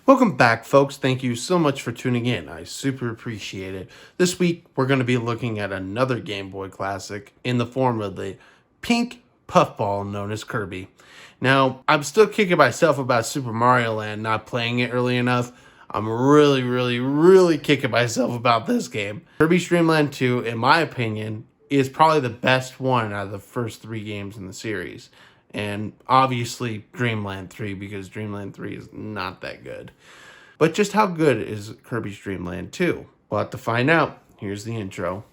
Welcome back, folks. Thank you so much for tuning in. I super appreciate it. This week, we're going to be looking at another Game Boy classic in the form of the pink puffball known as Kirby. Now, I'm still kicking myself about Super Mario Land not playing it early enough. I'm really kicking myself about this game. Kirby's Dreamland 2, in my opinion, is probably the best one out of the first three games in the series. And obviously Dreamland 3, because Dreamland 3 is not that good. But just how good is Kirby's Dreamland 2? We'll have to find out. Here's the intro.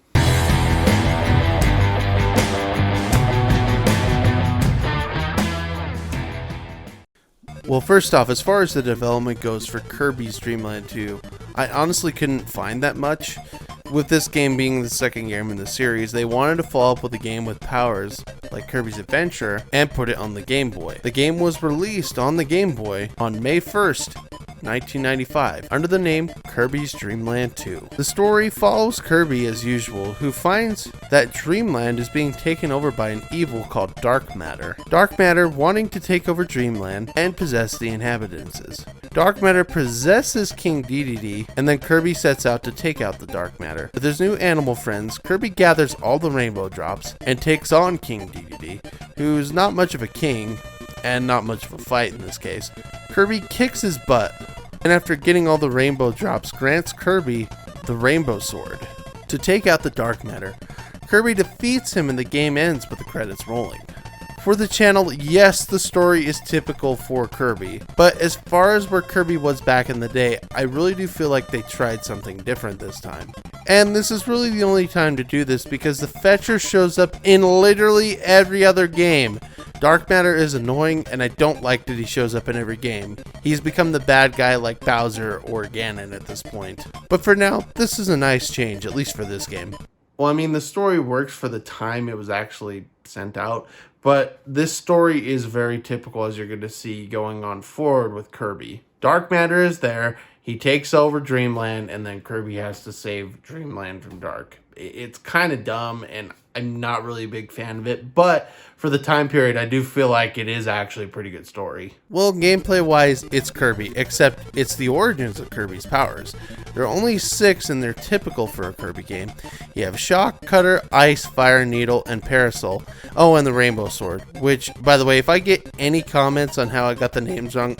Well, first off, as far as the development goes for Kirby's Dreamland 2, I honestly couldn't find that much. With this game being the second game in the series, they wanted to follow up with a game with powers like Kirby's Adventure and put it on the Game Boy. The game was released on the Game Boy on May 1st, 1995, under the name Kirby's Dreamland 2. The story follows Kirby as usual, who finds that Dreamland is being taken over by an evil called Dark Matter. Dark Matter wanting to take over Dreamland and possess the inhabitants. Dark Matter possesses King Dedede, and then Kirby sets out to take out the Dark Matter. With his new animal friends, Kirby gathers all the rainbow drops and takes on King Dedede, who's not much of a king, and not much of a fight in this case. Kirby kicks his butt, and after getting all the rainbow drops, grants Kirby the Rainbow Sword to take out the Dark Matter. Kirby defeats him and the game ends with the credits rolling. For the channel, yes, the story is typical for Kirby, but as far as where Kirby was back in the day, I really do feel like they tried something different this time. And this is really the only time to do this because the Fetcher shows up in literally every other game. Dark Matter is annoying, and I don't like that he shows up in every game. He's become the bad guy like Bowser or Ganon at this point. But for now, this is a nice change, at least for this game. Well, I mean, the story works for the time it was actually sent out, but this story is very typical as you're going to see going on forward with Kirby. Dark Matter is there, he takes over Dreamland, and then Kirby has to save Dreamland from Dark. It's kind of dumb, and I'm not really a big fan of it, but for the time period, I do feel like it is actually a pretty good story. Well, gameplay-wise, it's Kirby, except it's the origins of Kirby's powers. There are only 6, and they're typical for a Kirby game. You have Shock, Cutter, Ice, Fire, Needle, and Parasol. Oh, and the Rainbow Sword, which, by the way, if I get any comments on how I got the names wrong,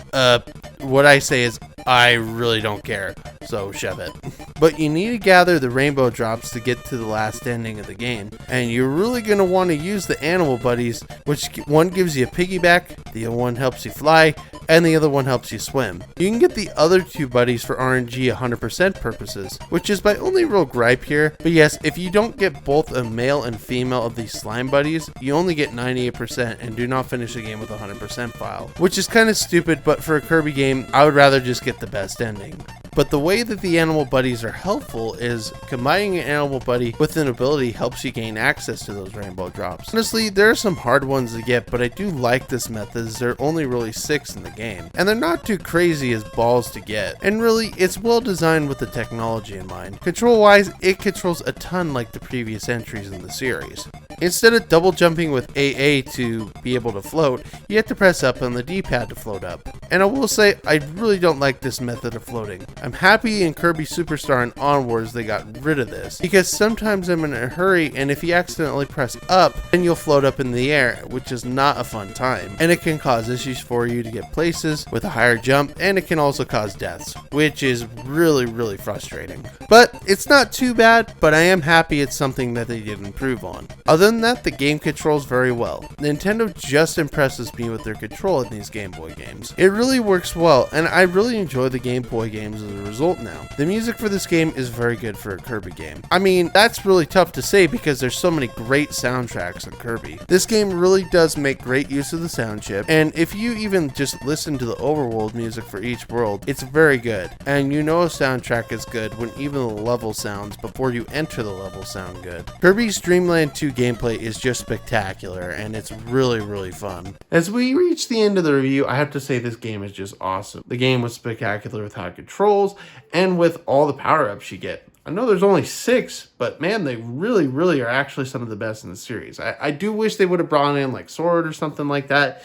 what I say is, I really don't care, so shove it. But you need to gather the rainbow drops to get to the last ending of the game, and you're really going to want to use the animal buddies, which one gives you a piggyback, the other one helps you fly, and the other one helps you swim. You can get the other 2 buddies for RNG 100% purposes, which is my only real gripe here. But yes, if you don't get both a male and female of these slime buddies, you only get 98% and do not finish the game with a 100% file, which is kind of stupid, but for a Kirby game, I would rather just get the best ending. But the way that the animal buddies are helpful is combining an animal buddy with an ability helps you gain access to those rainbow drops. Honestly, there are some hard ones to get, but I do like this method as there are only really 6 in the game. And they're not too crazy as balls to get. And really, it's well designed with the technology in mind. Control-wise, it controls a ton like the previous entries in the series. Instead of double jumping with AA to be able to float, you have to press up on the D-pad to float up. And I will say, I really don't like this method of floating. I'm happy in Kirby Superstar and onwards they got rid of this, because sometimes I'm in a hurry and if you accidentally press up, then you'll float up in the air, which is not a fun time. And it can cause issues for you to get places with a higher jump, and it can also cause deaths, which is really frustrating. But it's not too bad, but I am happy it's something that they did improve on. Other than that, the game controls very well. Nintendo just impresses me with their control in these Game Boy games. It really works well, and I really enjoy the Game Boy games as a result now. The music for this game is very good for a Kirby game. I mean, that's really tough to say because there's so many great soundtracks in Kirby. This game really does make great use of the sound chip, and if you even just listen to the overworld music for each world, it's very good. And you know a soundtrack is good when even the level sounds before you enter the level sound good. Kirby's Dreamland 2 gameplay is just spectacular, and it's really fun. As we reach the end of the review, I have to say this game is just awesome. The game was spectacular with how it controls and with all the power-ups you get. I know there's only 6, but man, they really are actually some of the best in the series. I do wish they would have brought in like Sword or something like that,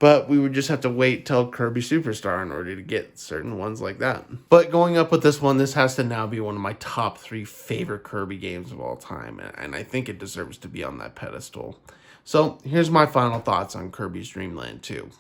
but we would just have to wait till Kirby Superstar in order to get certain ones like that. But going up with this one, this has to now be one of my top 3 favorite Kirby games of all time, and I think it deserves to be on that pedestal. So here's my final thoughts on Kirby's Dream Land 2.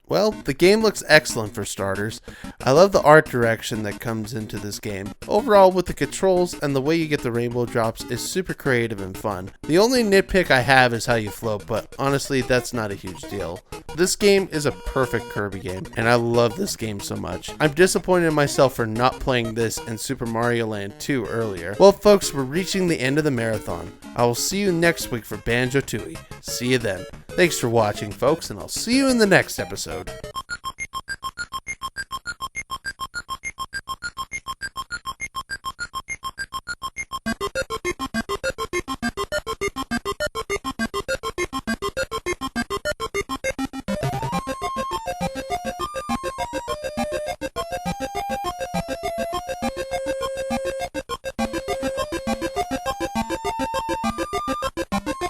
Well, the game looks excellent for starters. I love the art direction that comes into this game. Overall, with the controls and the way you get the rainbow drops is super creative and fun. The only nitpick I have is how you float, but honestly, that's not a huge deal. This game is a perfect Kirby game, and I love this game so much. I'm disappointed in myself for not playing this and Super Mario Land 2 earlier. Well, folks, we're reaching the end of the marathon. I will see you next week for Banjo-Tooie. See you then. Thanks for watching, folks, and I'll see you in the next episode.